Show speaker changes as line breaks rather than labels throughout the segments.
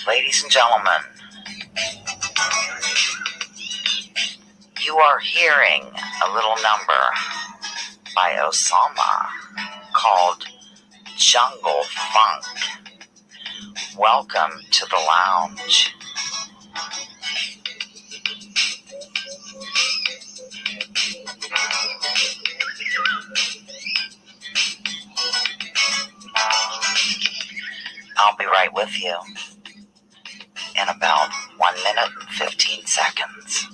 Ladies and gentlemen, you are hearing a little number by Osama called Jungle Funk. Welcome to the lounge. I'll be right with you in about 1 minute and 15 seconds.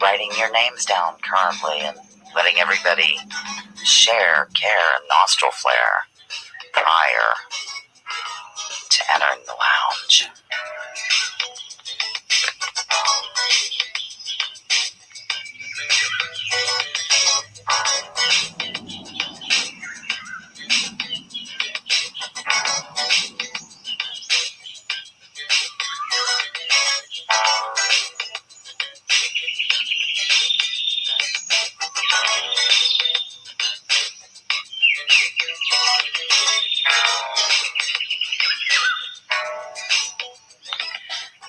Writing your names down currently and letting everybody share, care, and nostril flare prior to entering the lounge.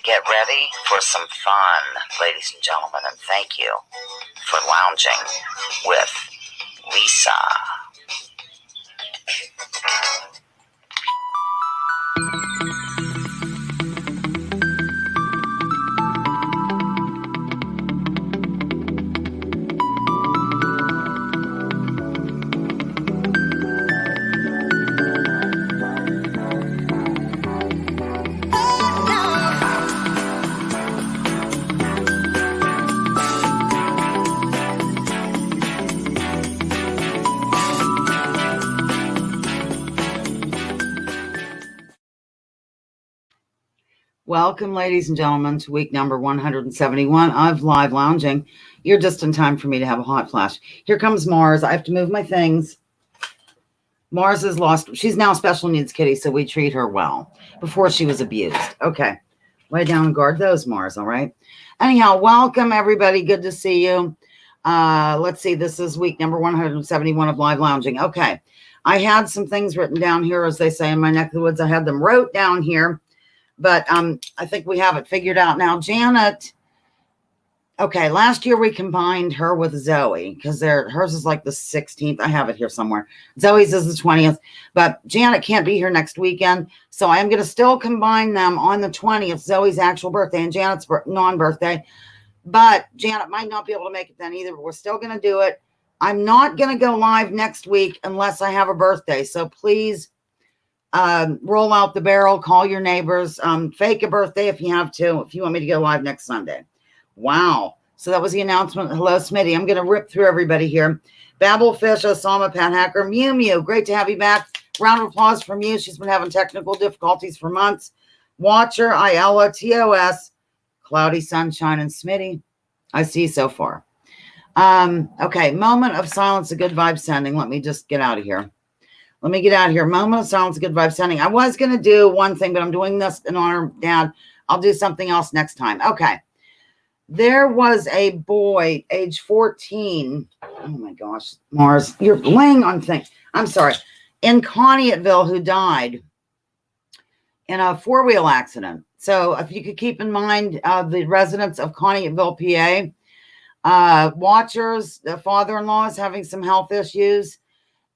Get ready for some fun, ladies and gentlemen, and thank you for lounging with Lisa. Welcome, ladies and gentlemen, to week number 171 of Live Lounging. You're just in time for me to have a hot flash. Here comes Mars. I have to move my things. Mars is lost. She's now a special needs kitty, so we treat her well. Before she was abused. Okay. Lay down and guard those, Mars, all right? Anyhow, welcome, everybody. Good to see you. Let's see. This is week number 171 of Live Lounging. Okay. I had some things written down here, as they say in my neck of the woods. I had them wrote down here. But I think we have it figured out now. Janet, okay, last year we combined her with Zoe because hers is like the 16th. I have it here somewhere. Zoe's is the 20th. But Janet can't be here next weekend. So I am going to still combine them on the 20th, Zoe's actual birthday and Janet's non-birthday. But Janet might not be able to make it then either, but we're still going to do it. I'm not going to go live next week unless I have a birthday. So please roll out the barrel, call your neighbors, fake a birthday if you have to, if you want me to go live next Sunday. Wow. So that was the announcement. Hello, Smitty. I'm going to rip through everybody here. Babelfish, Osama, Pat Hacker, Mew Mew. Great to have you back. Round of applause from you. She's been having technical difficulties for months. Watcher, Ayala, TOS, Cloudy Sunshine, and Smitty. I see so far. Okay. Moment of silence, a good vibe sending. Let me just get out of here. Let me get out of here. Moment of silence, good vibe sending. I was going to do one thing, but I'm doing this in honor of Dad. I'll do something else next time. Okay. There was a boy, age 14. Oh, my gosh. Mars, you're laying on things. I'm sorry. In Conneautville who died in a four-wheel accident. So if you could keep in mind the residents of Conneautville, PA, watchers, the father-in-law is having some health issues.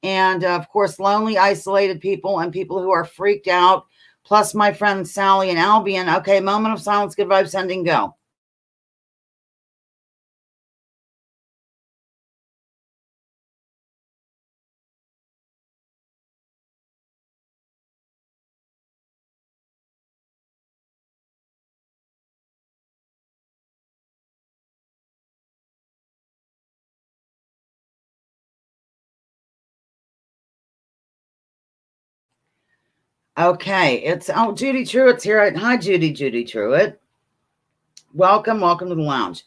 And, of course, lonely, isolated people and people who are freaked out, plus my friends Sally and Albion. Okay, moment of silence, good vibes, sending, go. Okay, it's Judy Truitt's here. Hi, Judy Truitt. Welcome to the lounge.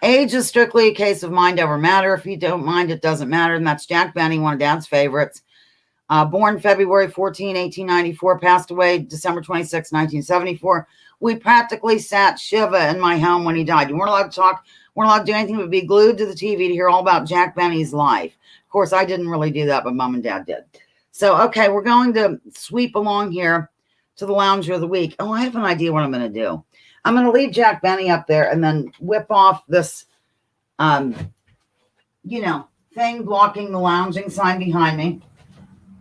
Age is strictly a case of mind over matter. If you don't mind, it doesn't matter. And that's Jack Benny, one of Dad's favorites. Born February 14, 1894, passed away December 26, 1974. We practically sat Shiva in my home when he died. You weren't allowed to talk, weren't allowed to do anything but be glued to the TV to hear all about Jack Benny's life. Of course, I didn't really do that, but Mom and Dad did. So, okay, we're going to sweep along here to the lounger of the week. Oh, I have an idea what I'm going to do. I'm going to leave Jack Benny up there and then whip off this, thing blocking the lounging sign behind me.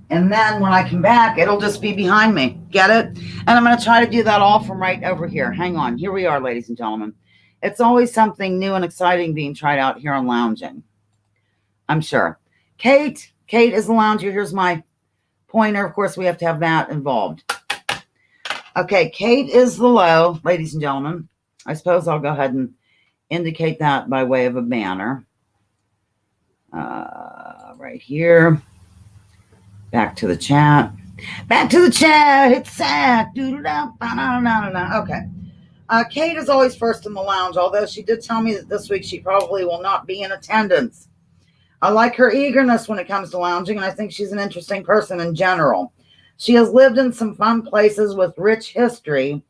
And then when I come back, it'll just be behind me. Get it? And I'm going to try to do that all from right over here. Hang on. Here we are, ladies and gentlemen. It's always something new and exciting being tried out here on lounging. I'm sure. Kate is the lounger. Here's my pointer. Of course, we have to have that involved. Okay, Kate is the low, ladies and gentlemen. I suppose I'll go ahead and indicate that by way of a banner. Right here. Back to the chat. Back to the chat. It's sad. Okay. Kate is always first in the lounge, although she did tell me that this week she probably will not be in attendance. I like her eagerness when it comes to lounging, and I think she's an interesting person in general. She has lived in some fun places with rich history,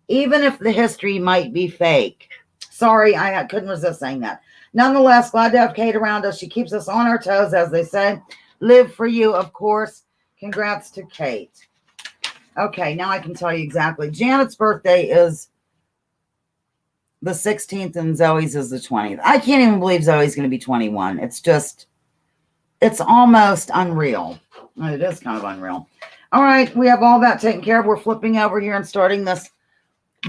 even if the history might be fake. Sorry, I couldn't resist saying that. Nonetheless, glad to have Kate around us. She keeps us on our toes, as they say. Live for you, of course. Congrats to Kate. Okay, now I can tell you exactly. Janet's birthday is the 16th and Zoe's is the 20th. I can't even believe Zoe's going to be 21. It's almost unreal. It is kind of unreal. All right, we have all that taken care of. We're flipping over here and starting this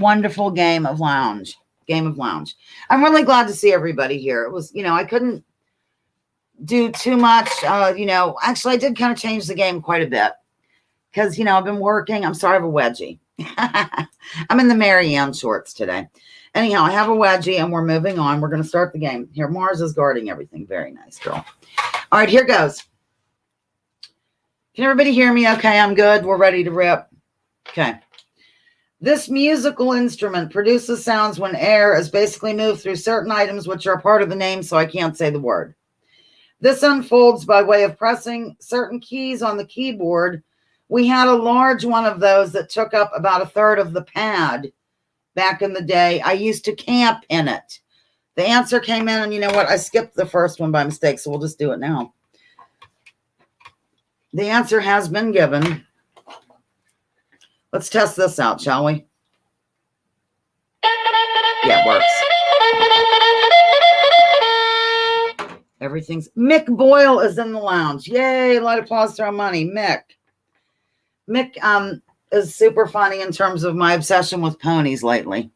wonderful game of lounge. I'm really glad to see everybody here. It was, I couldn't do too much. Actually, I did kind of change the game quite a bit because, I've been working. I'm sorry, I have a wedgie. I'm in the Mary Ann shorts today. Anyhow, I have a wedgie and we're moving on. We're going to start the game. Here, Mars is guarding everything. Very nice, girl. All right, here goes. Can everybody hear me? Okay, I'm good. We're ready to rip. Okay. This musical instrument produces sounds when air is basically moved through certain items which are part of the name, so I can't say the word. This unfolds by way of pressing certain keys on the keyboard. We had a large one of those that took up about a third of the pad back in the day. I used to camp in it. The answer came in, and you know what? I skipped the first one by mistake, so we'll just do it now. The answer has been given. Let's test this out, shall we? Yeah, it works. Everything's... Mick Boyle is in the lounge. Yay, light applause, throw money. Mick is super funny in terms of my obsession with ponies lately.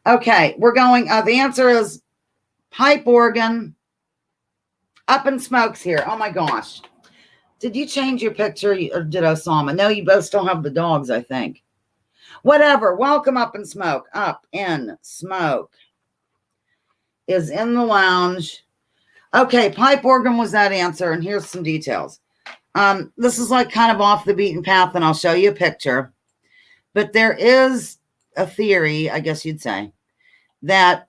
Okay, we're going... the answer is pipe organ. Up in Smokes here. Oh, my gosh. Did you change your picture or did Osama? No, you both still have the dogs, I think. Whatever. Welcome Up in Smoke. Up in Smoke is in the lounge. Okay, pipe organ was that answer, and here's some details. This is like kind of off the beaten path, and I'll show you a picture. But there is a theory, I guess you'd say, that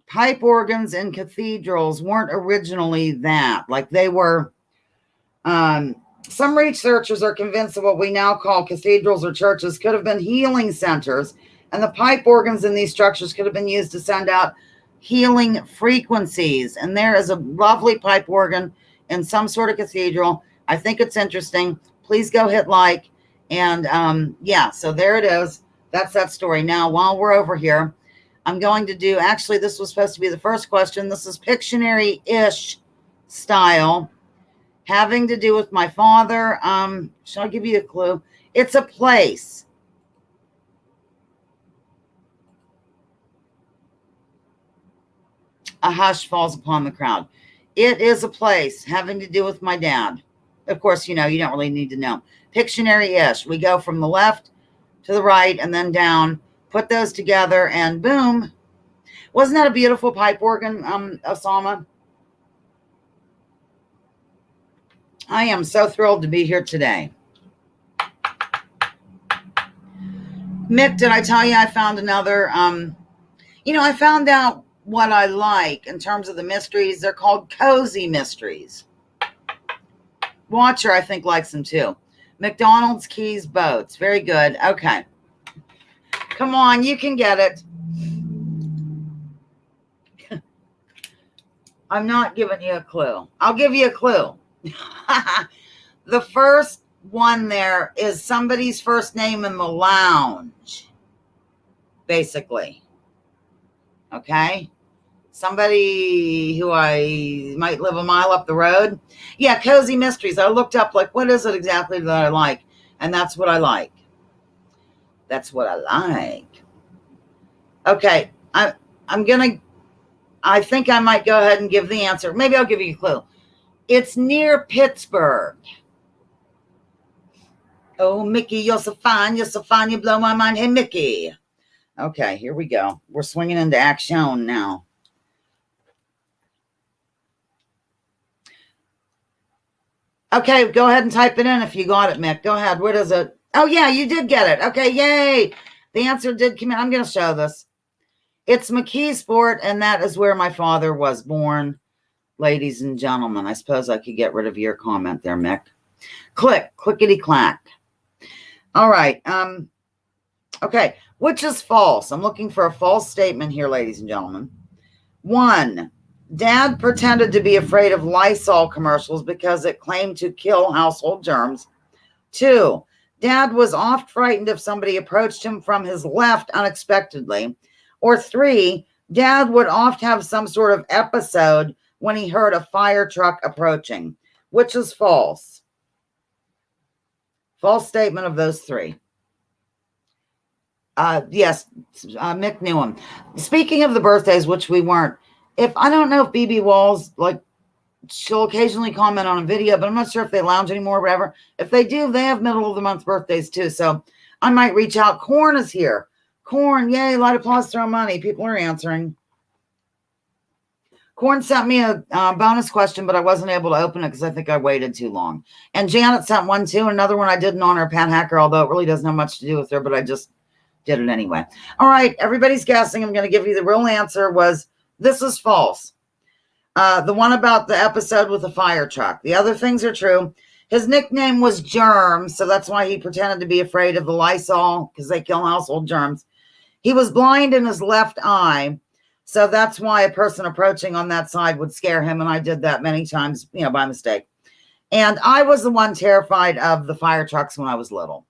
pipe organs in cathedrals weren't originally that. Like they were... some researchers are convinced that what we now call cathedrals or churches could have been healing centers, and the pipe organs in these structures could have been used to send out healing frequencies. And there is a lovely pipe organ in some sort of cathedral. I think it's interesting. Please go hit like. And yeah, so there it is. That's that story. Now, while we're over here, I'm going to do, actually, this was supposed to be the first question. This is Pictionary-ish style, having to do with my father. Shall I give you a clue? It's a place. A hush falls upon the crowd. It is a place having to do with my dad. Of course, you don't really need to know. Pictionary-ish. We go from the left to the right and then down. Put those together and boom. Wasn't that a beautiful pipe organ, Osama? I am so thrilled to be here today. Mick, did I tell you I found another, I found out what I like in terms of the mysteries. They're called cozy mysteries. Watcher, I think, likes them too. McDonald's Keys Boats. Very good. Okay. Come on, you can get it. I'm not giving you a clue. I'll give you a clue. The first one there is somebody's first name in the lounge, basically. Okay? Somebody who I might live a mile up the road. Yeah, cozy mysteries. I looked up, like, what is it exactly that I like? And that's what I like. That's what I like. Okay, I think I might go ahead and give the answer. Maybe I'll give you a clue. It's near Pittsburgh. Oh, Mickey, you're so fine. You're so fine. You blow my mind. Hey, Mickey. Okay, here we go. We're swinging into action now. Okay, go ahead and type it in if you got it, Mick. Go ahead. What is it? Oh, yeah, you did get it. Okay, yay. The answer did come in. I'm going to show this. It's McKeesport, and that is where my father was born, ladies and gentlemen. I suppose I could get rid of your comment there, Mick. Clickety-clack. All right. Okay, which is false? I'm looking for a false statement here, ladies and gentlemen. 1, Dad pretended to be afraid of Lysol commercials because it claimed to kill household germs. 2, Dad was oft frightened if somebody approached him from his left unexpectedly. Or 3, Dad would oft have some sort of episode when he heard a fire truck approaching. Which is false? False statement of those 3. Yes, Mick knew him. Speaking of the birthdays, which we weren't, I don't know if BB Walls, like, she'll occasionally comment on a video, but I'm not sure if they lounge anymore or whatever. If they do, they have middle of the month birthdays too. So I might reach out. Corn is here. Corn, yay, light applause, throw money. People are answering. Corn sent me a bonus question, but I wasn't able to open it because I think I waited too long. And Janet sent one too. Another one I didn't honor, Pat Hacker, although it really doesn't have much to do with her, but I just did it anyway. All right, everybody's guessing. I'm going to give you the real answer was this is false. The one about the episode with the fire truck. The other things are true. His nickname was Germ, so that's why he pretended to be afraid of the Lysol because they kill household germs. He was blind in his left eye, so that's why a person approaching on that side would scare him, and I did that many times, by mistake. And I was the one terrified of the fire trucks when I was little.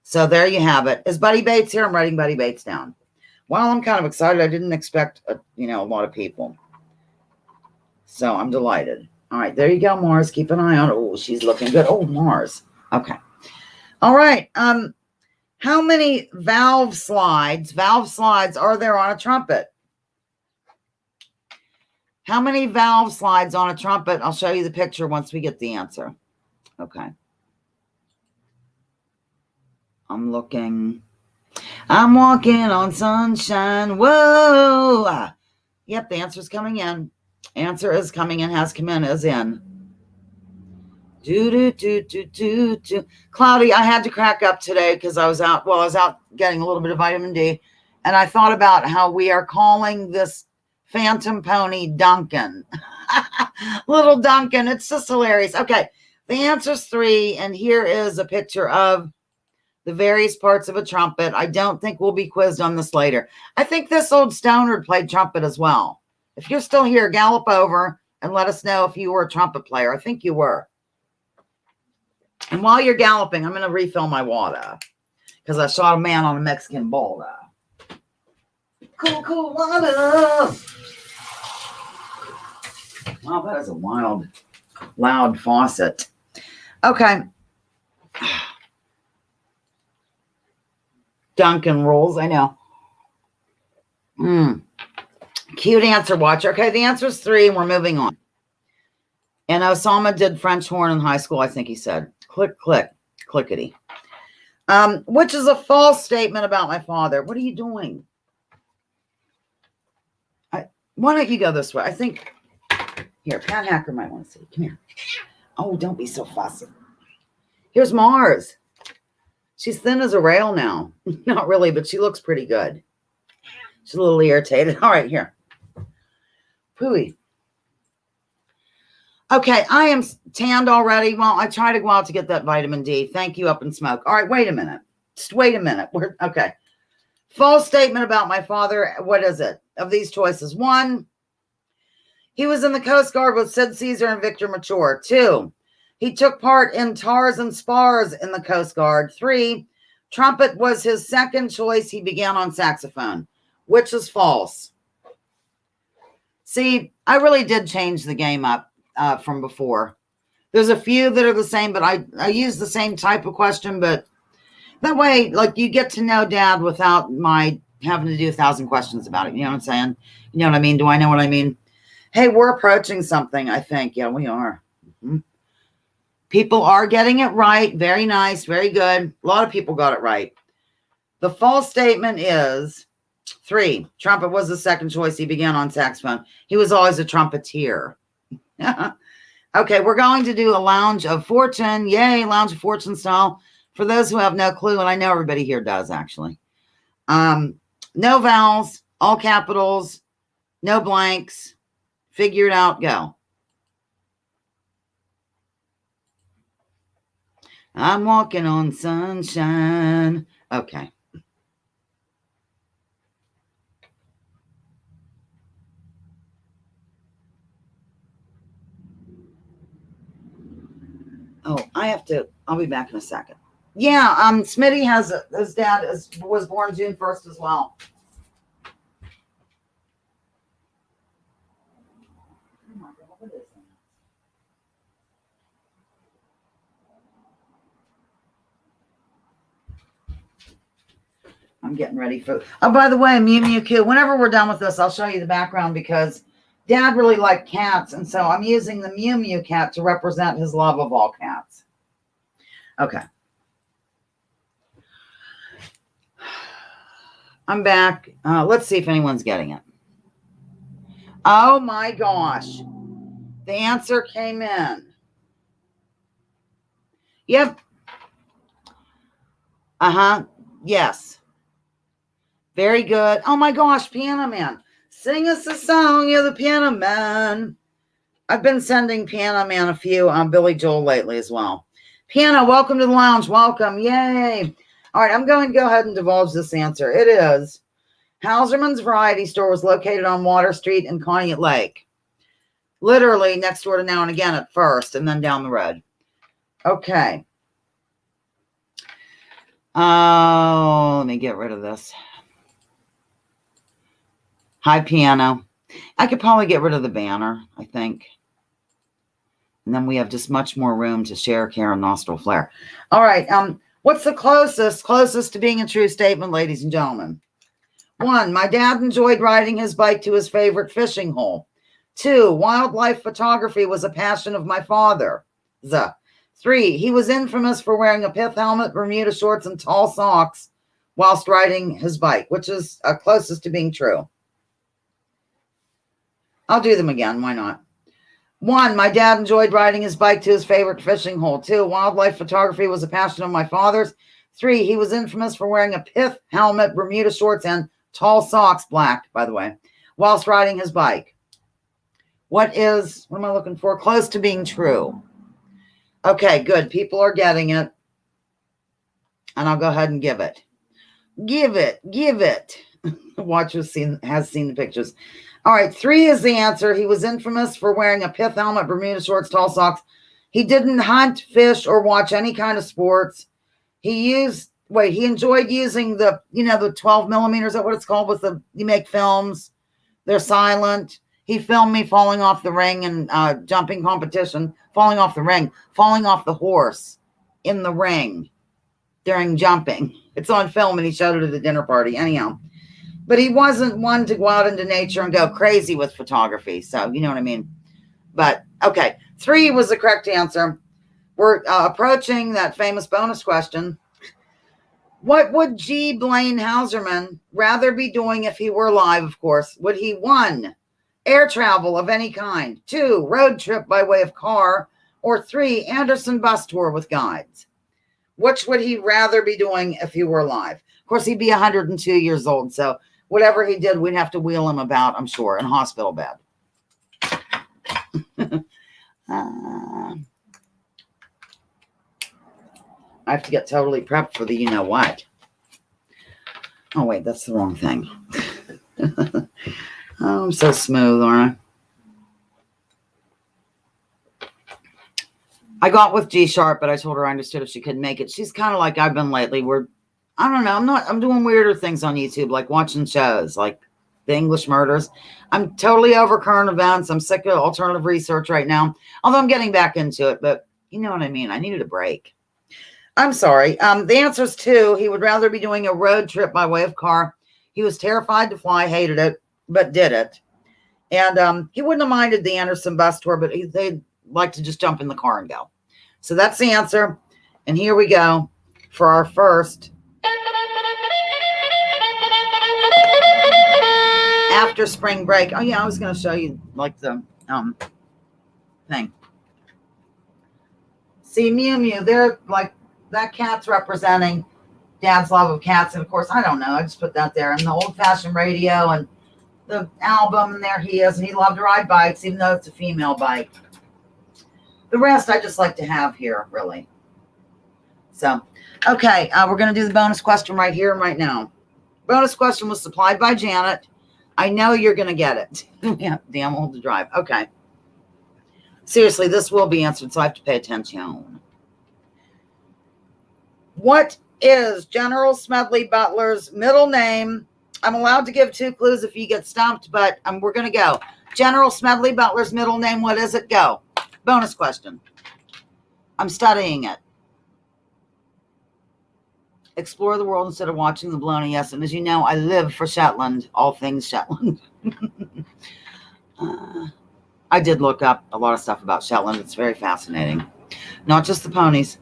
So there you have it. Is Buddy Bates here? I'm writing Buddy Bates down. Well, I'm kind of excited. I didn't expect, a lot of people. So I'm delighted. All right, there you go, Mars. Keep an eye on it. Oh, she's looking good. Oh, Mars. Okay. All right. How many valve slides are there on a trumpet? How many valve slides on a trumpet? I'll show you the picture once we get the answer. Okay. I'm looking. I'm walking on sunshine. Whoa. Yep, the answer's coming in. Answer is coming in, has come in, is in. Cloudy, I had to crack up today because I was out getting a little bit of vitamin D. And I thought about how we are calling this phantom pony Duncan. Little Duncan. It's just hilarious. Okay, the answer's 3. And here is a picture of the various parts of a trumpet. I don't think we'll be quizzed on this later. I think this old stoner played trumpet as well. If you're still here, gallop over and let us know if you were a trumpet player. I think you were. And while you're galloping, I'm going to refill my water because I shot a man on a Mexican boulder. Cool water. Wow, that is a wild, loud faucet. Okay. Duncan rules, I know. Cute answer, Watcher. Okay, the answer is 3, and we're moving on. And Osama did French horn in high school, I think he said. Click, click, clickety. Which is a false statement about my father. What are you doing? Why don't you go this way? I think, here, Pat Hacker might want to see. Come here. Oh, don't be so fussy. Here's Mars. She's thin as a rail now. Not really, but she looks pretty good. She's a little irritated. All right, here. Pooey. Okay, I am tanned already. Well, I try to go out to get that vitamin D. Thank you, Up and Smoke. All right, wait a minute. Just wait a minute. Okay. False statement about my father. What is it? Of these choices. 1, he was in the Coast Guard with Sid Caesar and Victor Mature. 2, he took part in TARS and SPARS in the Coast Guard. 3, trumpet was his second choice. He began on saxophone. Which is false? See, I really did change the game up from before. There's a few that are the same, but I use the same type of question, but that way, like, you get to know Dad without my having to do 1,000 questions about it. You know what I'm saying? You know what I mean? Do I know what I mean? Hey, we're approaching something, I think. Yeah, we are. Mm-hmm. People are getting it right. Very nice. Very good. A lot of people got it right. The false statement is 3, trumpet was the second choice. He began on saxophone. He was always a trumpeter. Okay, we're going to do a Lounge of Fortune. Yay, Lounge of Fortune style. For those who have no clue, and I know everybody here does, actually. No vowels, all capitals, no blanks. Figure it out, go. I'm walking on sunshine. Okay. Oh, I'll be back in a second. Yeah, Smitty his dad was born June 1st as well. Oh my God, what is that? I'm getting ready for. Oh, by the way, Mew Mew Q. Whenever we're done with this, I'll show you the background because Dad really liked cats, and so I'm using the Mew Mew cat to represent his love of all cats. Okay. I'm back. Let's see if anyone's getting it. Oh my gosh. The answer came in. Yep. Yes. Very good. Oh my gosh, Piano Man. Sing us a song, you're the Piano Man. I've been sending Piano Man a few on Billy Joel lately as well. Piano, welcome to the lounge. Welcome. Yay. All right, I'm going to go ahead and divulge this answer. It is Houserman's Variety Store was located on Water Street in Conneaut Lake. Literally next door to Now and Again at first, and then down the road. Okay. Oh, let me get rid of this. Hi, Piano. I could probably get rid of the banner, I think. And then we have just much more room to share, care, and nostril flare. All right. What's the closest to being a true statement, ladies and gentlemen? 1, my dad enjoyed riding his bike to his favorite fishing hole. 2, wildlife photography was a passion of my father. 3, he was infamous for wearing a pith helmet, Bermuda shorts, and tall socks whilst riding his bike, which is closest to being true. I'll do them again. Why not? 1, my dad enjoyed riding his bike to his favorite fishing hole. 2, wildlife photography was a passion of my father's. 3, he was infamous for wearing a pith helmet, Bermuda shorts, and tall socks, black, by the way, whilst riding his bike. What am I looking for? Close to being true. Okay, good. People are getting it. And I'll go ahead and give it. Give it. Watch has seen the pictures. All right, 3 is the answer. He was infamous for wearing a pith helmet, Bermuda shorts, tall socks. He didn't hunt, fish, or watch any kind of sports. He enjoyed using the 12 millimeters. Is that what it's called? You make films. They're silent. He filmed me falling off the ring and jumping competition, falling off the horse in the ring during jumping. It's on film, and he showed it at a dinner party. Anyhow. But he wasn't one to go out into nature and go crazy with photography. So, you know what I mean? But, okay. 3 was the correct answer. We're approaching that famous bonus question. What would G. Blaine Houserman rather be doing if he were alive, of course? Would he, 1, air travel of any kind, 2, road trip by way of car, or 3, Anderson bus tour with guides? Which would he rather be doing if he were alive? Of course, he'd be 102 years old, so whatever he did, we'd have to wheel him about, I'm sure, in a hospital bed. I have to get totally prepped for the you-know-what. Oh, wait, that's the wrong thing. Oh, I'm so smooth, aren't I got with G Sharp, but I told her I understood if she couldn't make it. She's kind of like I've been lately. I don't know. I'm doing weirder things on YouTube, like watching shows, like the English Murders. I'm totally over current events. I'm sick of alternative research right now, although I'm getting back into it, but you know what I mean. I needed a break. I'm sorry. The answer is 2. He would rather be doing a road trip by way of car. He was terrified to fly, hated it, but did it. And he wouldn't have minded the Anderson bus tour, but they'd like to just jump in the car and go. So that's the answer. And here we go for our first after spring break. Oh, yeah, I was going to show you like the thing. See, Mew Mew, they're like, that cat's representing Dad's love of cats. And of course, I don't know. I just put that there. And the old-fashioned radio and the album, and there he is. And he loved to ride bikes, even though it's a female bike. The rest I just like to have here, really. So, okay, we're going to do the bonus question right here and right now. Bonus question was supplied by Janet. I know you're going to get it. Yeah, damn old to drive. Okay. Seriously, this will be answered, so I have to pay attention. What is General Smedley Butler's middle name? I'm allowed to give 2 clues if you get stumped, but we're going to go. General Smedley Butler's middle name, what is it? Go. Bonus question. I'm studying it. Explore the world instead of watching the baloney. Yes, and as you know, I live for Shetland, all things Shetland. I did look up a lot of stuff about Shetland. It's very fascinating. Not just the ponies.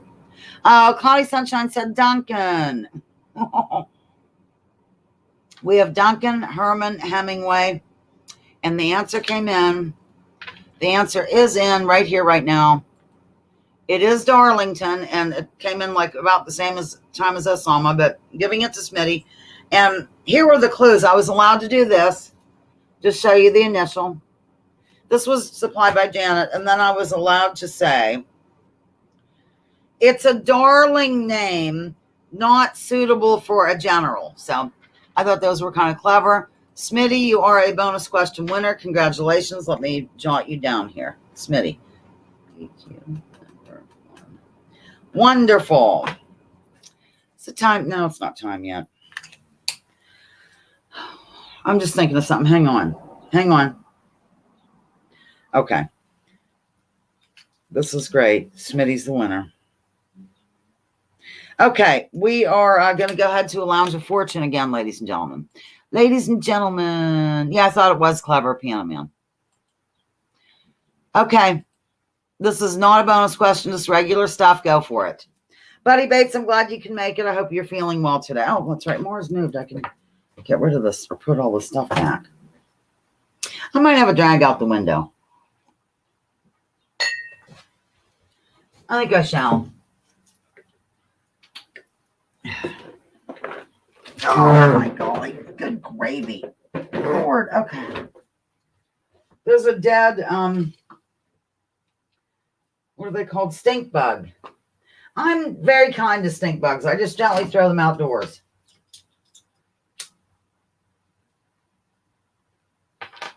Cloudy Sunshine said Duncan. We have Duncan, Herman, Hemingway, and the answer came in. The answer is in right here, right now. It is Darlington, and it came in like about the same time as Osama, but giving it to Smitty. And here were the clues. I was allowed to do this. Just show you the initial. This was supplied by Janet, and then I was allowed to say, it's a darling name, not suitable for a general. So I thought those were kind of clever. Smitty, you are a bonus question winner. Congratulations. Let me jot you down here. Smitty. Wonderful. It's the time. No, it's not time yet. I'm just thinking of something. Hang on. Okay. This is great. Smitty's the winner. Okay. We are going to go ahead to a Lounge of Fortune again, ladies and gentlemen. Ladies and gentlemen. Yeah, I thought it was clever, Piano Man. Okay. This is not a bonus question, just regular stuff. Go for it. Buddy Bates, I'm glad you can make it. I hope you're feeling well today. Oh, that's right. Mars moved. I can get rid of this or put all this stuff back. I might have a drag out the window. I think I shall. Oh, my golly. Good gravy. Lord. Okay. There's a dead, what are they called? Stink bug. I'm very kind to stink bugs. I just gently throw them outdoors.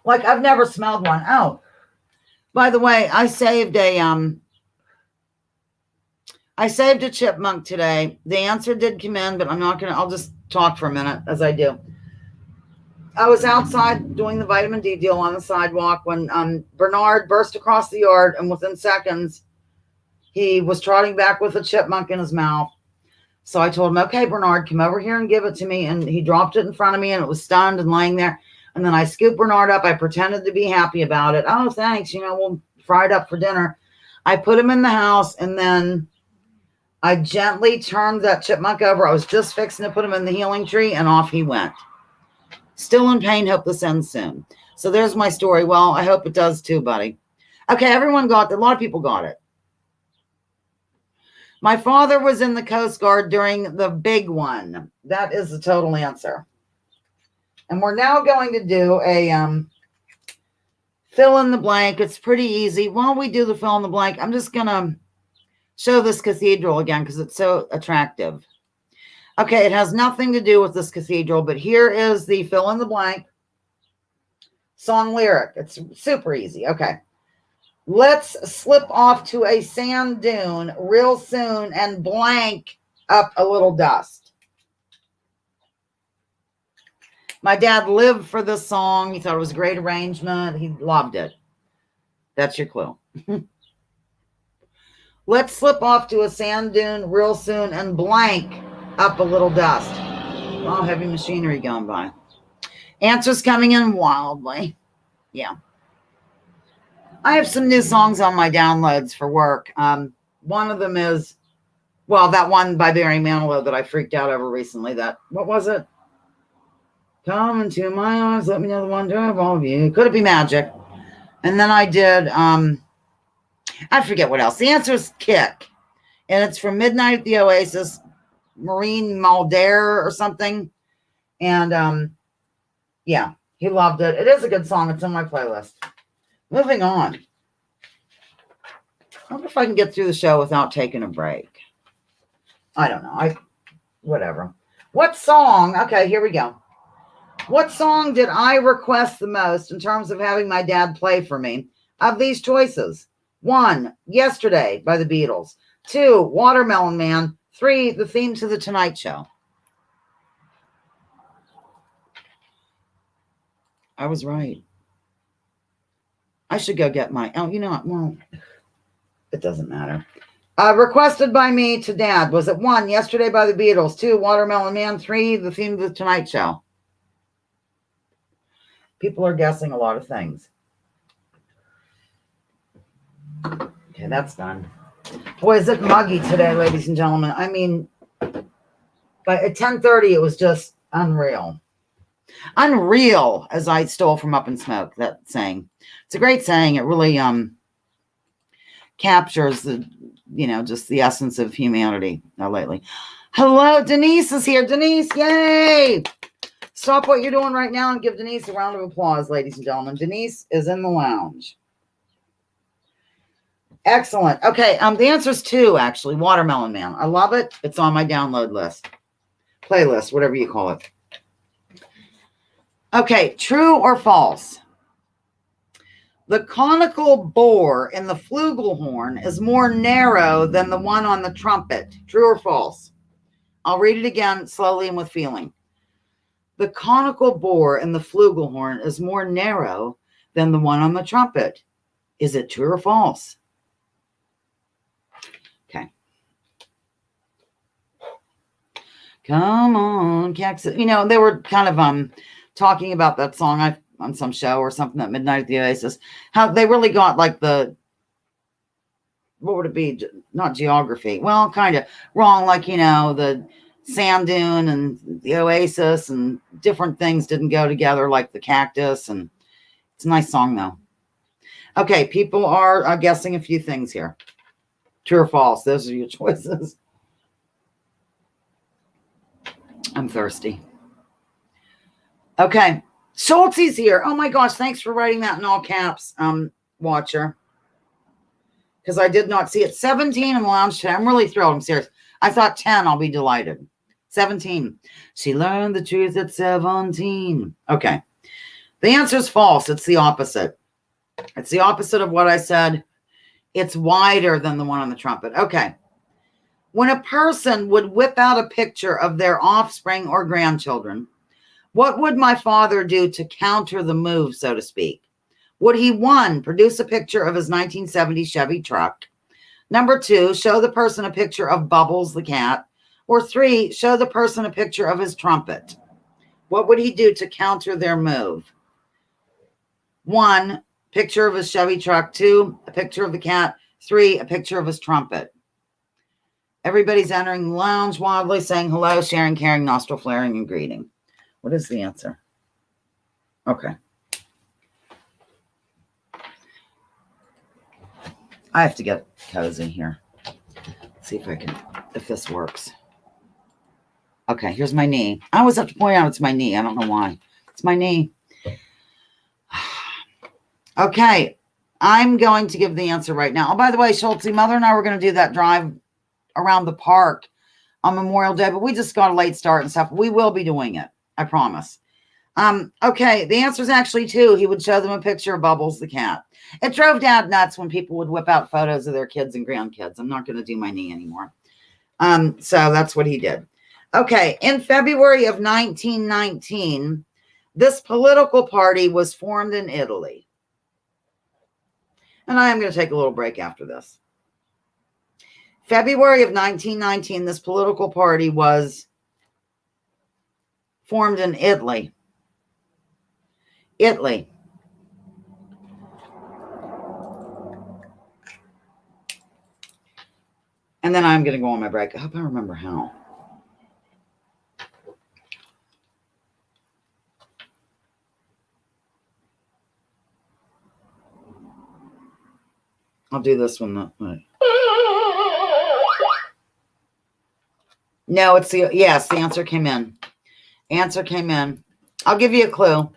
Like I've never smelled one. Oh, by the way, I saved a chipmunk today. The answer did come in, but I'll just talk for a minute as I do. I was outside doing the vitamin D deal on the sidewalk when Bernard burst across the yard, and within seconds, he was trotting back with a chipmunk in his mouth. So I told him, okay, Bernard, come over here and give it to me. And he dropped it in front of me, and it was stunned and laying there. And then I scooped Bernard up. I pretended to be happy about it. Oh, thanks. We'll fry it up for dinner. I put him in the house, and then I gently turned that chipmunk over. I was just fixing to put him in the healing tree, and off he went. Still in pain. Hope this ends soon. So there's my story. Well, I hope it does too, buddy. Okay, everyone got it. A lot of people got it. My father was in the Coast Guard during the big one. That is the total answer. And we're now going to do a Fill in the blank. It's pretty easy. While we do the fill in the blank, I'm just going to show this cathedral again because it's so attractive. Okay, it has nothing to do with this cathedral, but here is the fill in the blank song lyric. It's super easy. Okay. Let's slip off to a sand dune real soon and blank up a little dust. My dad lived for this song. He thought it was a great arrangement. He loved it. That's your clue. Let's slip off to a sand dune real soon and blank up a little dust. Oh, heavy machinery going by. Answers coming in wildly. Yeah. I have some new songs on my downloads for work. One of them is, well, that one by Barry Manilow that I freaked out over recently. What was it? Come into my eyes, let me know the wonder of all of you. Could it be magic? And then I did, I forget what else. The answer is Kick. And it's from Midnight at the Oasis, Maureen Mulder or something. And yeah, he loved it. It is a good song. It's on my playlist. Moving on. I wonder if I can get through the show without taking a break. I don't know. Whatever. What song? Okay, here we go. What song did I request the most in terms of having my dad play for me? Of these choices: 1, Yesterday by the Beatles. 2, Watermelon Man. 3, the theme to The Tonight Show. I was right. I should go get my, oh, you know what? Well, it doesn't matter. Requested by me to Dad. Was it 1, Yesterday by the Beatles. 2, Watermelon Man. 3, the theme of The Tonight Show. People are guessing a lot of things. Okay, that's done. Boy, is it muggy today, ladies and gentlemen. I mean, at 10:30, it was just unreal. Unreal, as I stole from Up in Smoke, that saying. It's a great saying. It really captures the, just the essence of humanity lately. Hello, Denise is here. Denise, yay! Stop what you're doing right now and give Denise a round of applause, ladies and gentlemen. Denise is in the lounge. Excellent. Okay, the answer is 2, actually. Watermelon Man. I love it. It's on my download list. Playlist, whatever you call it. Okay, true or false? The conical bore in the flugelhorn is more narrow than the one on the trumpet. True or false? I'll read it again slowly and with feeling. The conical bore in the flugelhorn is more narrow than the one on the trumpet. Is it true or false? Okay. Come on, Cax. They were kind of talking about that song on some show or something at Midnight at the Oasis. How they really got like what would it be? Not geography. Well, kind of wrong. Like, the sand dune and the Oasis and different things didn't go together, like the cactus. And it's a nice song, though. Okay, people are guessing a few things here. True or false? Those are your choices. I'm thirsty. Okay, Schultze's here. Oh my gosh, thanks for writing that in all caps, Watcher. Because I did not see it. 17 in the lounge today. I'm really thrilled. I'm serious. I thought 10, I'll be delighted. 17. She learned the truth at 17. Okay. The answer is false. It's the opposite. It's the opposite of what I said. It's wider than the one on the trumpet. Okay. When a person would whip out a picture of their offspring or grandchildren, what would my father do to counter the move, so to speak? Would he, 1, produce a picture of his 1970 Chevy truck? Number 2, show the person a picture of Bubbles the cat? Or 3, show the person a picture of his trumpet? What would he do to counter their move? 1, picture of his Chevy truck. 2, a picture of the cat. 3, a picture of his trumpet. Everybody's entering the lounge wildly, saying hello, sharing, caring, nostril flaring, and greeting. What is the answer? Okay. I have to get cozy here. See if this works. Okay, here's my knee. I always have to point out it's my knee. I don't know why. It's my knee. Okay, I'm going to give the answer right now. Oh, by the way, Schultze, Mother and I were going to do that drive around the park on Memorial Day, but we just got a late start and stuff. We will be doing it. I promise. Okay, the answer is actually two. He would show them a picture of Bubbles the cat. It drove Dad nuts when people would whip out photos of their kids and grandkids. I'm not going to do my knee anymore. So that's what he did. Okay, in February of 1919, this political party was formed in Italy. And I am going to take a little break after this. February of 1919, this political party was formed in Italy. Italy. And then I'm going to go on my break. I hope I remember how. I'll do this one. No, it's the, yes, the answer came in. Answer came in. I'll give you a clue.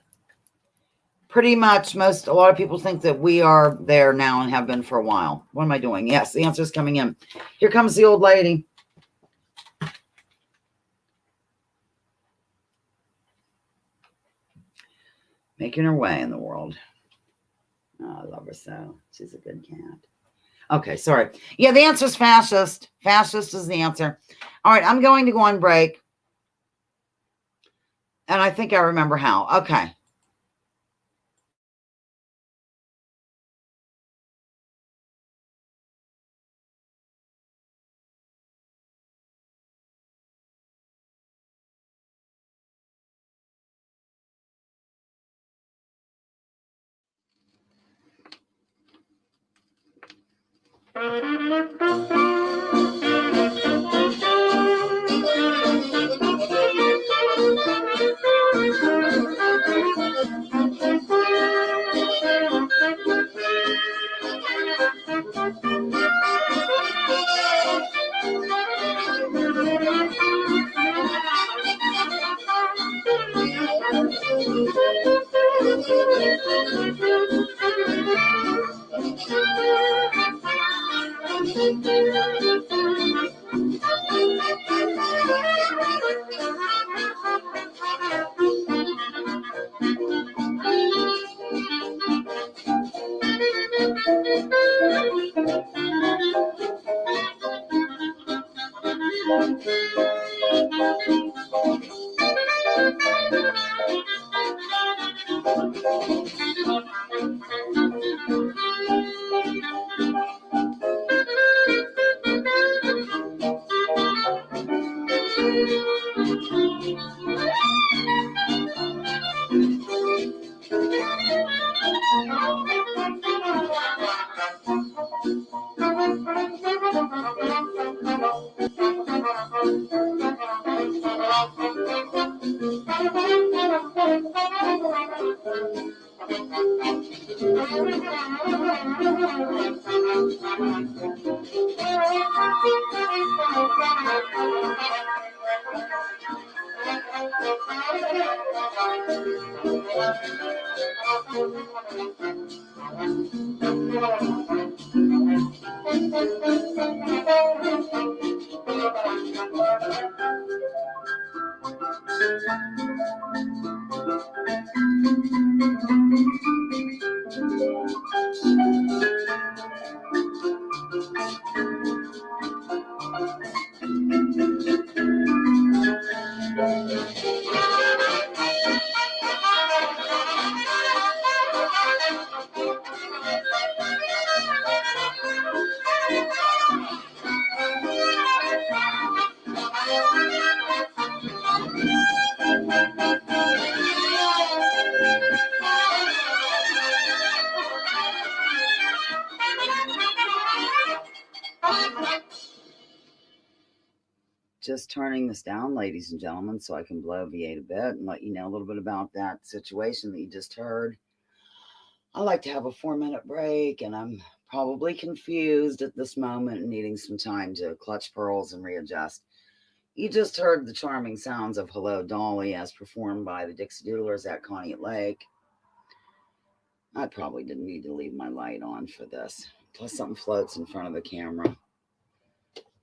Pretty much a lot of people think that we are there now and have been for a while. What am I doing? Yes, the answer is coming in. Here comes the old lady. Making her way in the world. Oh, I love her so. She's a good cat. Okay, sorry. Yeah, the answer is fascist. Fascist is the answer. All right, I'm going to go on break. And I think I remember how. Okay. Just turning this down, ladies and gentlemen, so I can bloviate a bit and let you know a little bit about that situation that you just heard. I like to have a 4-minute break, and I'm probably confused at this moment and needing some time to clutch pearls and readjust. You just heard the charming sounds of Hello Dolly as performed by the Dixie Doodlers at Conneaut Lake. I probably didn't need to leave my light on for this. Plus something floats in front of the camera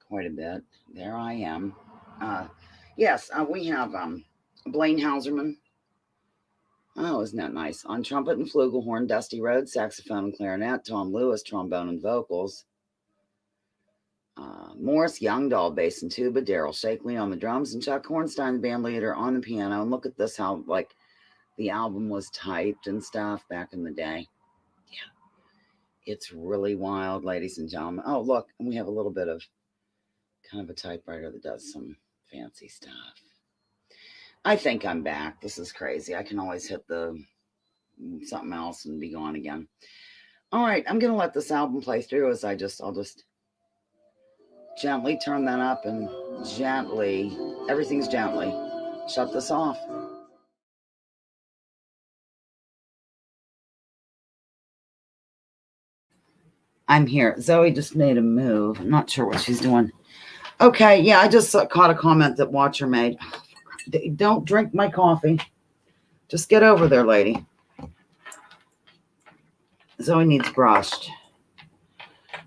quite a bit. There I am. Yes, we have Blaine Houserman. Oh, isn't that nice? On trumpet and flugelhorn, Dusty Rhodes, saxophone and clarinet, Tom Lewis, trombone and vocals, Morris Youngdahl, bass and tuba, Daryl Shakley on the drums, and Chuck Hornstein, the band leader, on the piano. And look at this, how like the album was typed and stuff back in the day. Yeah, it's really wild, ladies and gentlemen. Oh, look, and we have a little bit of kind of a typewriter that does some fancy stuff. I think I'm back. This is crazy. I can always hit the something else and be gone again. All right, I'm gonna let this album play through as I'll just gently turn that up and gently, everything's gently, shut this off. I'm here. Zoe just made a move. I'm not sure what she's doing. Okay, yeah, I just caught a comment that Watcher made. Don't drink my coffee. Just get over there, lady. Zoe needs brushed.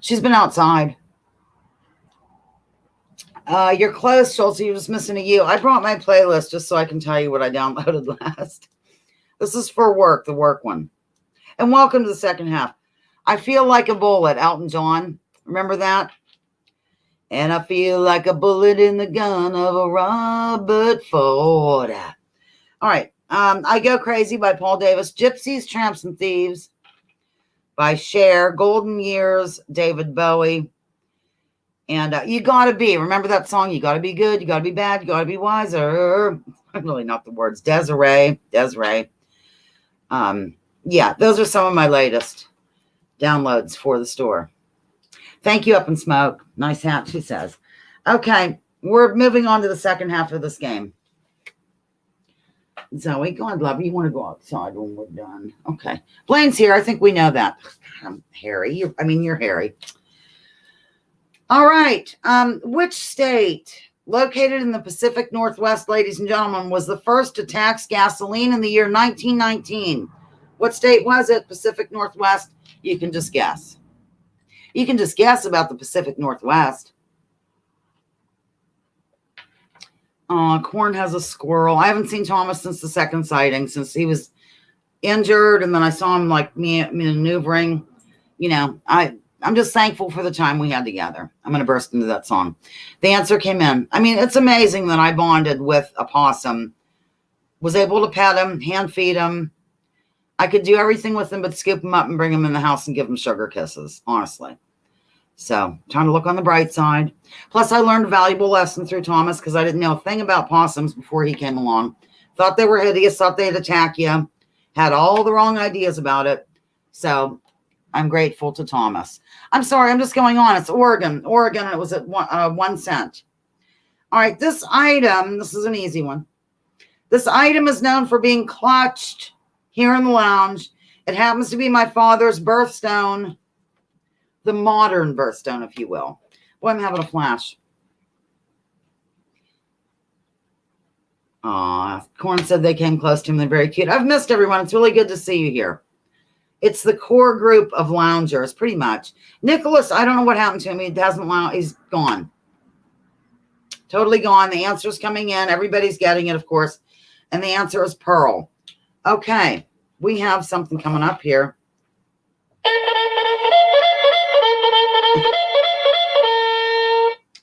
She's been outside. You're close, Schultz. You're just missing a U. I brought my playlist just so I can tell you what I downloaded last. This is for work, the work one. And welcome to the second half. I Feel Like a Bullet, Elton John. Remember that? And I feel like a bullet in the gun of a Robert Ford. All right. I Go Crazy by Paul Davis. Gypsies, Tramps, and Thieves by Cher. Golden Years, David Bowie. And You Gotta Be. Remember that song? You gotta be good. You gotta be bad. You gotta be wiser. I'm really not the words. Desiree. Yeah, those are some of my latest downloads for the store. Thank you, Up in Smoke. Nice hat, she says. Okay, we're moving on to the second half of this game. Zoe, God love you. You want to go outside when we're done. Okay. Blaine's here. I think we know that. I'm Harry. You're Harry. All right. Which state located in the Pacific Northwest, ladies and gentlemen, was the first to tax gasoline in the year 1919? What state was it? Pacific Northwest? You can just guess. You can just guess about the Pacific Northwest. Corn has a squirrel. I haven't seen Thomas since the second sighting, since he was injured, and then I saw him like maneuvering. I'm just thankful for the time we had together. I'm going to burst into that song. The answer came in. It's amazing that I bonded with a possum. Was able to pet him, hand feed him. I could do everything with him but scoop him up and bring him in the house and give him sugar kisses, honestly. So, trying to look on the bright side. Plus, I learned a valuable lesson through Thomas because I didn't know a thing about possums before he came along. Thought they were hideous, thought they'd attack you. Had all the wrong ideas about it. So, I'm grateful to Thomas. I'm sorry, I'm just going on. It's Oregon. Oregon, it was at 1 cent. All right, this item, this is an easy one. This item is known for being clutched here in the lounge. It happens to be my father's birthstone, the modern birthstone, if you will. Boy, I'm having a flash. Corn said they came close to him. They're very cute. I've missed everyone. It's really good to see you here. It's the core group of loungers, pretty much. Nicholas, I don't know what happened to him. He hasn't lounged. He's gone. Totally gone. The answer's coming in. Everybody's getting it, of course. And the answer is Pearl. Okay. We have something coming up here.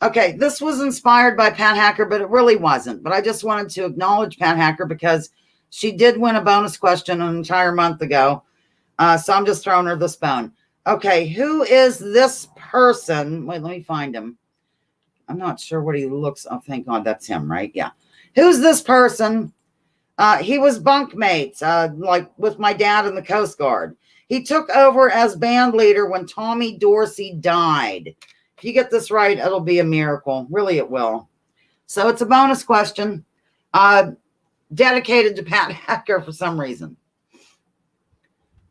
Okay, this was inspired by Pat Hacker, but it really wasn't. But I just wanted to acknowledge Pat Hacker because she did win a bonus question an entire month ago. So I'm just throwing her this bone. Okay, who is this person? Wait, let me find him. I'm not sure what he looks. Oh, thank God, that's him, right? Yeah. Who's this person? He was bunkmates, like with my dad in the Coast Guard. He took over as band leader when Tommy Dorsey died. If you get this right, it'll be a miracle. Really, it will. So it's a bonus question dedicated to Pat Hacker for some reason.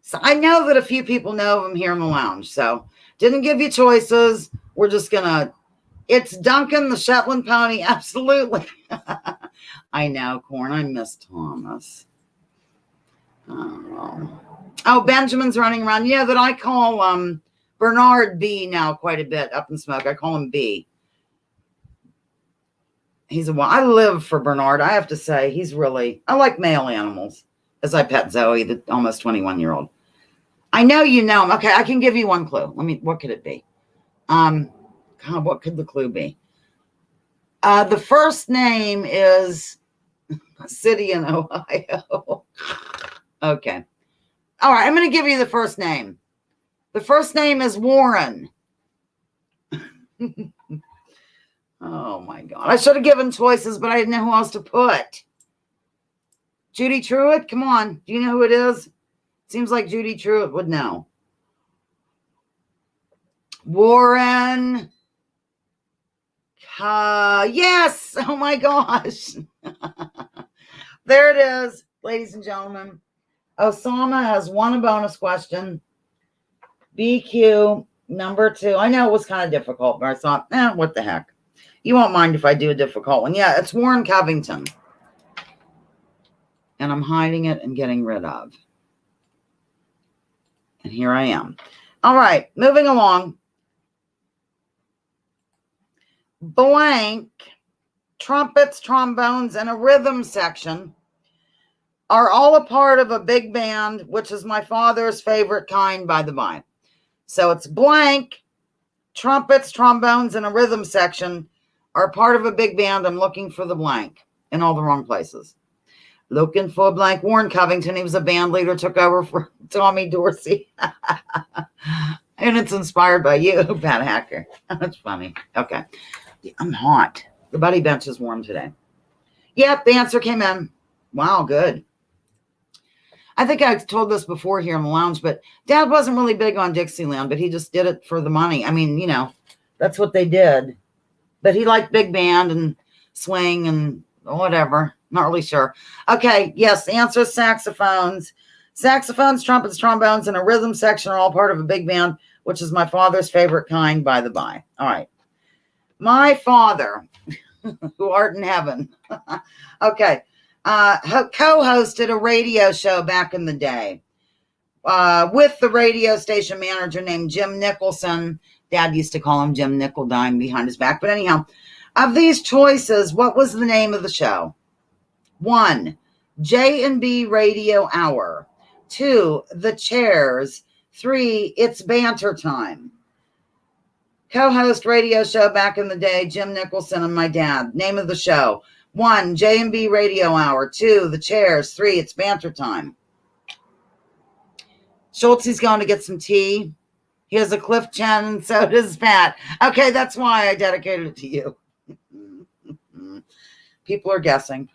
So I know that a few people know of him here in the lounge. So didn't give you choices. We're just going to. It's Duncan, the Shetland pony. Absolutely. I know, Corn. I miss Thomas. Oh, Benjamin's running around. Yeah, that I call Bernard B now quite a bit up in smoke. I call him B. I live for Bernard. I have to say, I like male animals as I pet Zoe, the almost 21-year-old. I know you know him. Okay, I can give you one clue. What could it be? God, what could the clue be? The first name is a city in Ohio. Okay. All right, I'm going to give you the first name. The first name is Warren. Oh, my God. I should have given choices, but I didn't know who else to put. Judy Truitt? Come on. Do you know who it is? Seems like Judy Truitt would know. Warren. Yes. Oh, my gosh. There it is, ladies and gentlemen. Osama has won a bonus question. BQ number 2. I know it was kind of difficult, but I thought, what the heck. You won't mind if I do a difficult one. Yeah, it's Warren Covington. And I'm hiding it and getting rid of. And here I am. All right, moving along. Blank, trumpets, trombones, and a rhythm section are all a part of a big band, which is my father's favorite kind, by the by. So it's blank, trumpets, trombones, and a rhythm section are part of a big band. I'm looking for the blank in all the wrong places. Looking for blank. Warren Covington, he was a band leader, took over for Tommy Dorsey. And it's inspired by you, Pat Hacker. That's funny. Okay. I'm hot. The buddy bench is warm today. Yep, the answer came in. Wow, good. I think I told this before here in the lounge, but Dad wasn't really big on Dixieland, but he just did it for the money. I mean, that's what they did. But he liked big band and swing and whatever. Not really sure. Okay, yes, the answer is saxophones. Saxophones, trumpets, trombones, and a rhythm section are all part of a big band, which is my father's favorite kind, by the by. All right. My father, who art in heaven, okay, co-hosted a radio show back in the day with the radio station manager named Jim Nicholson. Dad used to call him Jim Nickeldime behind his back. But anyhow, of these choices, what was the name of the show? 1, J&B Radio Hour. 2, The Chairs. 3, It's Banter Time. Co-host radio show back in the day, Jim Nicholson and my dad. Name of the show. 1, J&B Radio Hour. 2, The Chairs. 3, It's Banter Time. Schultze's going to get some tea. He has a Cliff Chen, and so does Pat. Okay, that's why I dedicated it to you. People are guessing.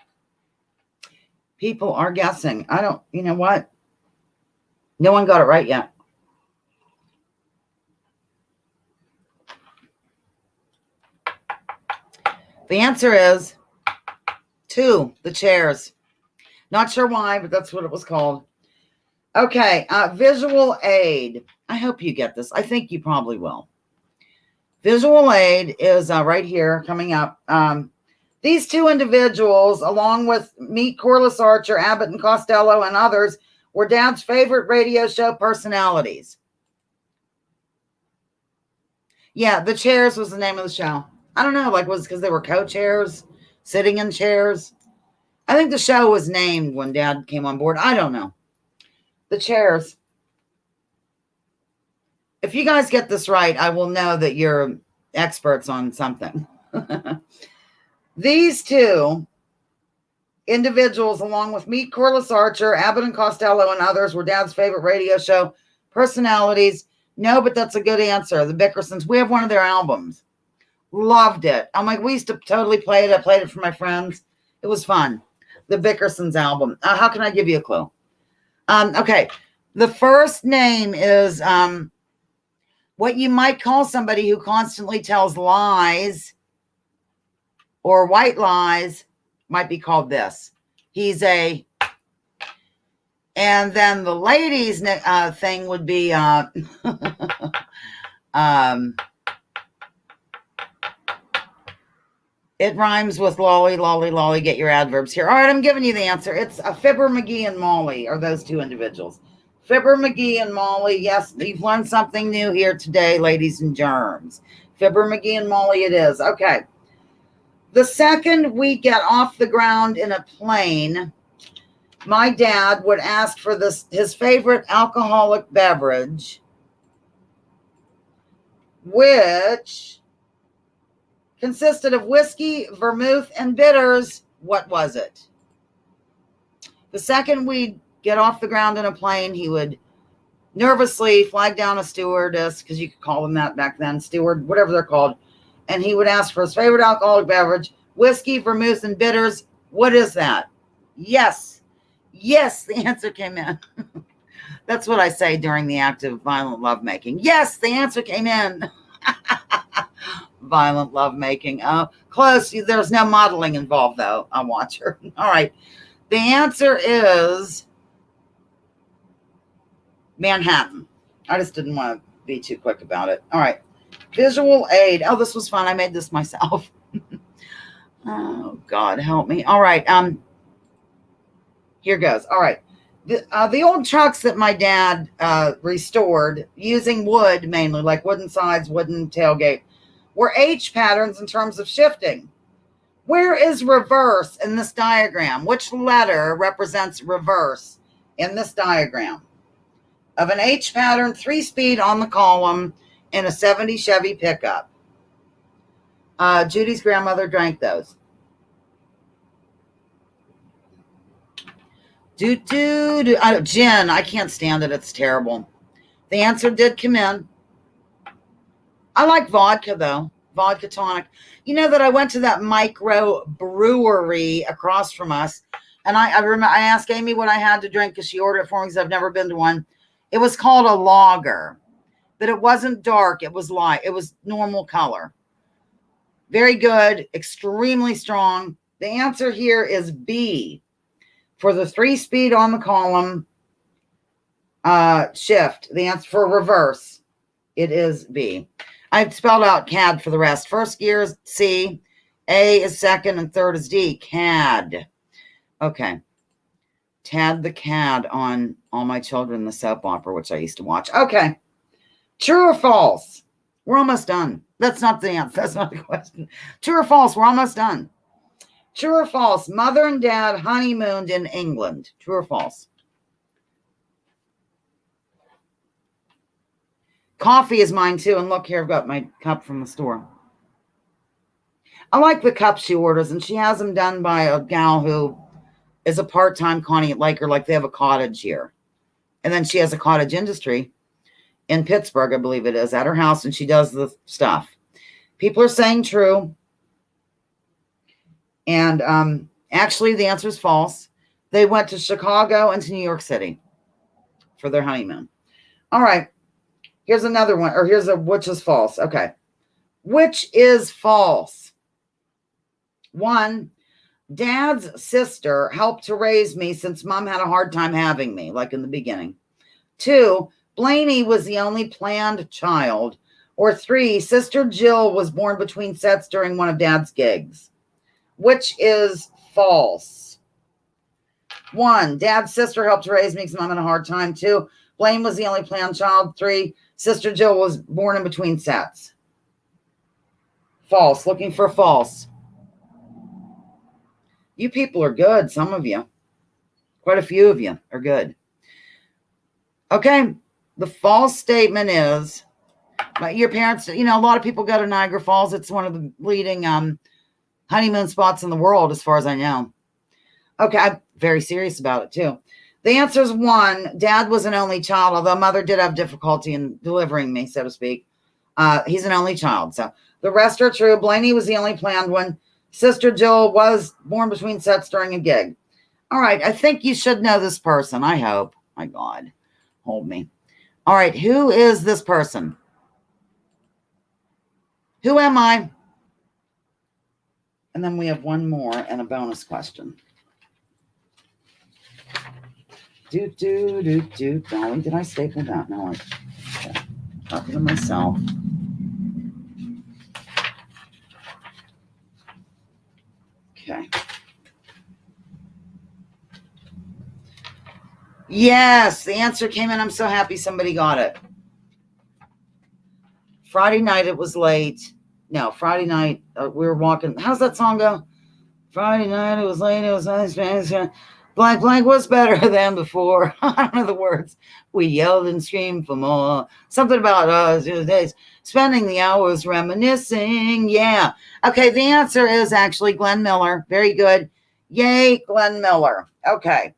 People are guessing. You know what? No one got it right yet. The answer is 2, The Chairs. Not sure why, but that's what it was called. Okay, visual aid. I hope you get this. I think you probably will. Visual aid is right here coming up. These 2 individuals, along with Meet Corliss Archer, Abbott and Costello, and others, were Dad's favorite radio show personalities. Yeah, The Chairs was the name of the show. I don't know, was it because they were co-chairs, sitting in chairs? I think the show was named when Dad came on board. I don't know. The Chairs. If you guys get this right, I will know that you're experts on something. These 2 individuals, along with Meet Corliss Archer, Abbott and Costello, and others, were Dad's favorite radio show personalities. No, but that's a good answer. The Bickersons. We have one of their albums. Loved it. I'm like, we used to totally play it. I played it for my friends. It was fun. The Bickersons album. How can I give you a clue? Okay. The first name is what you might call somebody who constantly tells lies or white lies might be called this. And then the ladies thing would be It rhymes with lolly, lolly, lolly. Get your adverbs here. All right, I'm giving you the answer. It's Fibber McGee and Molly are those two individuals. Fibber McGee and Molly. Yes, you've learned something new here today, ladies and germs. Fibber McGee and Molly it is. Okay. The second we get off the ground in a plane, my dad would ask for his favorite alcoholic beverage, which consisted of whiskey, vermouth, and bitters. What was it? The second we'd get off the ground in a plane, he would nervously flag down a stewardess, because you could call them that back then, steward, whatever they're called, and he would ask for his favorite alcoholic beverage, whiskey, vermouth, and bitters. What is that? Yes. Yes, the answer came in. That's what I say during the act of violent lovemaking. Yes, the answer came in. Violent lovemaking. Close. There's no modeling involved, though. I'm watcher. All right. The answer is Manhattan. I just didn't want to be too quick about it. All right. Visual aid. Oh, this was fun. I made this myself. Oh, God, help me. All right. Here goes. All right. The old trucks that my dad restored using wood, mainly, like wooden sides, wooden tailgate, were H patterns in terms of shifting. Where is reverse in this diagram? Which letter represents reverse in this diagram? Of an H pattern, 3-speed on the column in a 70 Chevy pickup. Judy's grandmother drank those. Gin, I can't stand it. It's terrible. The answer did come in. I like vodka, though. Vodka tonic. You know that I went to that micro brewery across from us, and I remember I asked Amy what I had to drink because she ordered it for me because I've never been to one. It was called a lager, but it wasn't dark. It was light. It was normal color. Very good. Extremely strong. The answer here is B. For the 3-speed on the column shift, the answer for reverse, it is B. I've spelled out CAD for the rest. First gear is C, A is second, and third is D. CAD. Okay. Tad the Cad on All My Children, the soap opera, which I used to watch. Okay. True or false? We're almost done. That's not the answer. That's not the question. True or false? We're almost done. True or false? Mother and dad honeymooned in England. True or false? Coffee is mine too. And look here, I've got my cup from the store. I like the cups she orders, and she has them done by a gal who is a part-time Connie at Laker, like they have a cottage here. And then she has a cottage industry in Pittsburgh, I believe it is, at her house, and she does the stuff. People are saying true. And actually, the answer is false. They went to Chicago and to New York City for their honeymoon. All right. Here's another one. Or here's which is false. Okay. Which is false? 1, Dad's sister helped to raise me since Mom had a hard time having me, like in the beginning. 2, Blaine was the only planned child. Or 3, Sister Jill was born between sets during one of Dad's gigs. Which is false? 1, Dad's sister helped to raise me because Mom had a hard time. 2, Blaine was the only planned child. 3, Sister Jill was born in between sets. False. Looking for false. You people are good, some of you. Quite a few of you are good. Okay, the false statement is, your parents, a lot of people go to Niagara Falls. It's one of the leading honeymoon spots in the world, as far as I know. Okay, I'm very serious about it, too. The answer is 1, Dad was an only child, although Mother did have difficulty in delivering me, so to speak. He's an only child, so the rest are true. Blaney was the only planned one. Sister Jill was born between sets during a gig. All right, I think you should know this person, I hope. My God, hold me. All right, who is this person? Who am I? And then we have one more and a bonus question. Darling, did I staple that? No, I'm talking to myself. Okay. Yes, the answer came in. I'm so happy somebody got it. Friday night, it was late. No, Friday night, we were walking. How's that song go? Friday night, it was late. It was nice. Blank was better than before. I don't know the words. We yelled and screamed for more. Something about days. Spending the hours reminiscing. Yeah. Okay, the answer is actually Glenn Miller. Very good. Yay, Glenn Miller. Okay.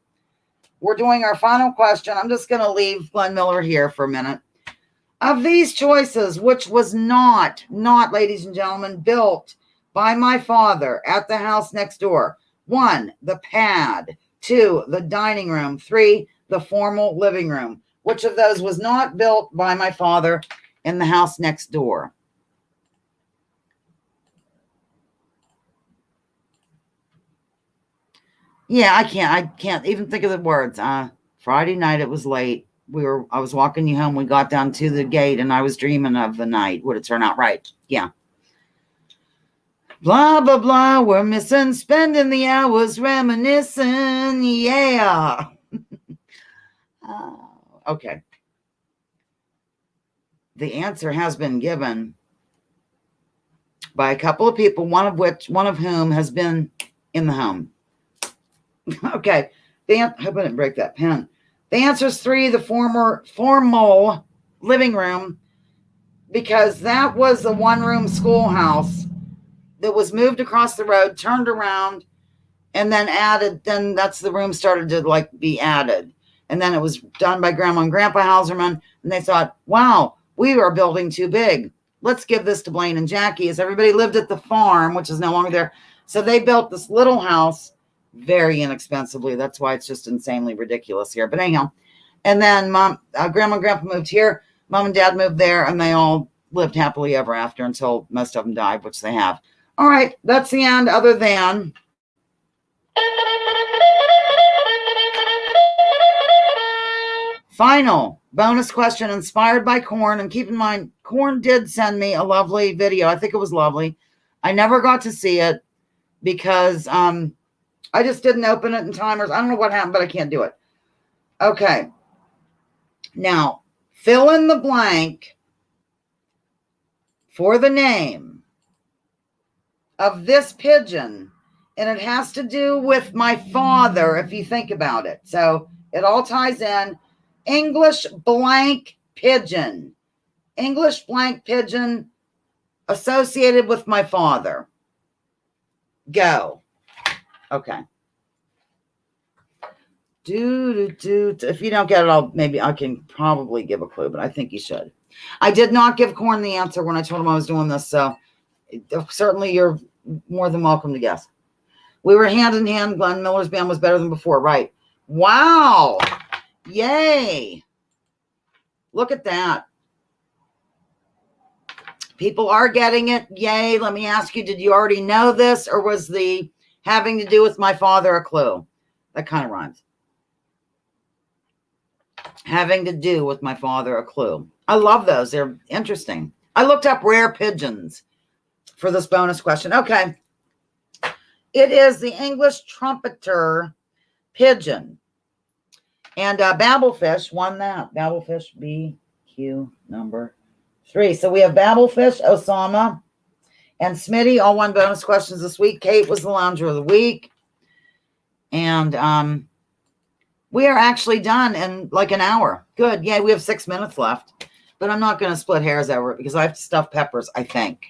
We're doing our final question. I'm just going to leave Glenn Miller here for a minute. Of these choices, which was not, ladies and gentlemen, built by my father at the house next door. 1, the pad. 2, the dining room. 3, the formal living room. Which of those was not built by my father in the house next door? Yeah, I can't even think of the words. Friday night, it was late. I was walking you home. We got down to the gate and I was dreaming of the night. Would it turn out right? Yeah. Blah, blah, blah. We're missing, spending the hours reminiscing. Yeah. Okay. The answer has been given by a couple of people, one of whom has been in the home. Okay. I hope I didn't break that pen. The answer is 3, the formal living room, because that was the one-room schoolhouse that was moved across the road, turned around, and then added. Then that's the room started to be added. And then it was done by Grandma and Grandpa Houserman, and they thought, wow, we are building too big. Let's give this to Blaine and Jackie, as everybody lived at the farm, which is no longer there. So they built this little house very inexpensively. That's why it's just insanely ridiculous here. But anyhow, and then Grandma and Grandpa moved here. Mom and Dad moved there, and they all lived happily ever after until most of them died, which they have. All right, that's the end, other than... Final bonus question inspired by Corn. And keep in mind, Corn did send me a lovely video. I think it was lovely. I never got to see it because I just didn't open it in time. I don't know what happened, but I can't do it. Okay. Now, fill in the blank for the name of this pigeon. And it has to do with my father, if you think about it. So it all ties in. English blank pigeon. English blank pigeon associated with my father. Go. Okay. If you don't get it, maybe I can probably give a clue, but I think you should. I did not give Corn the answer when I told him I was doing this, so certainly you're more than welcome to guess. We were hand in hand. Glenn Miller's band was better than before, right? Wow. Yay. Look at that. People are getting it. Yay. Let me ask you, did you already know this, or was the having to do with my father a clue? That kind of rhymes. Having to do with my father a clue. I love those. They're interesting. I looked up rare pigeons for this bonus question. Okay. It is the English trumpeter pigeon. And Babblefish won that. Babblefish BQ number 3. So we have Babblefish, Osama, and Smitty all won bonus questions this week. Kate was the lounger of the week. And we are actually done in like an hour. Good. Yeah, we have 6 minutes left. But I'm not going to split hairs over it because I have to stuff peppers, I think.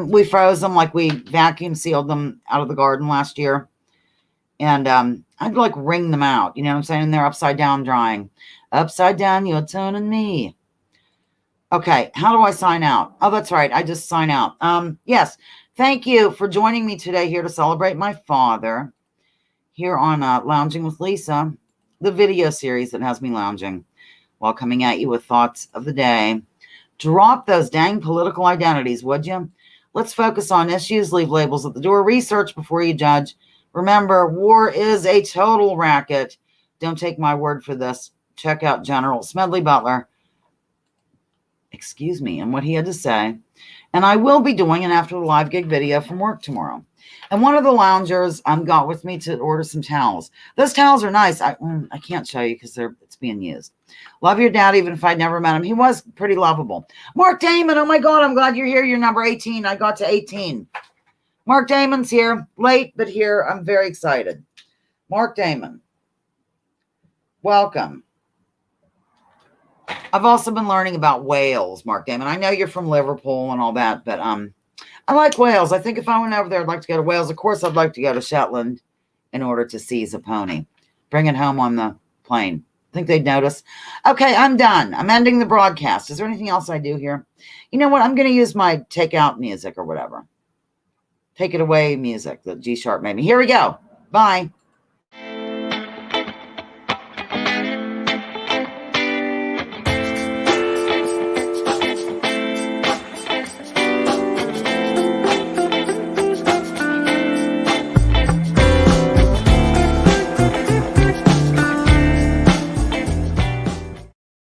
We froze them, like we vacuum sealed them out of the garden last year. And I'd wring them out. You know what I'm saying? And they're upside down drying. Upside down, your tone and me. Okay, how do I sign out? Oh, that's right. I just sign out. Yes, thank you for joining me today here to celebrate my father here on Lounging with Lisa, the video series that has me lounging while coming at you with thoughts of the day. Drop those dang political identities, would you? Let's focus on issues, leave labels at the door, research before you judge. Remember, war is a total racket. Don't take my word for this. Check out General Smedley Butler. And what he had to say. And I will be doing an after the live gig video from work tomorrow. And one of the loungers got with me to order some towels. Those towels are nice. I can't show you because it's being used. Love your dad, even if I'd never met him. He was pretty lovable. Mark Damon, oh my God, I'm glad you're here. You're number 18. I got to 18. Mark Damon's here. Late, but here. I'm very excited. Mark Damon, welcome. I've also been learning about Wales, Mark Damon. I know you're from Liverpool and all that, but I like Wales. I think if I went over there, I'd like to go to Wales. Of course, I'd like to go to Shetland in order to seize a pony. Bring it home on the plane. Think they'd notice. Okay, I'm done. I'm ending the broadcast. Is there anything else I do here? You know what? I'm going to use my takeout music or whatever. Take it away music that G Sharp made me. Here we go. Bye.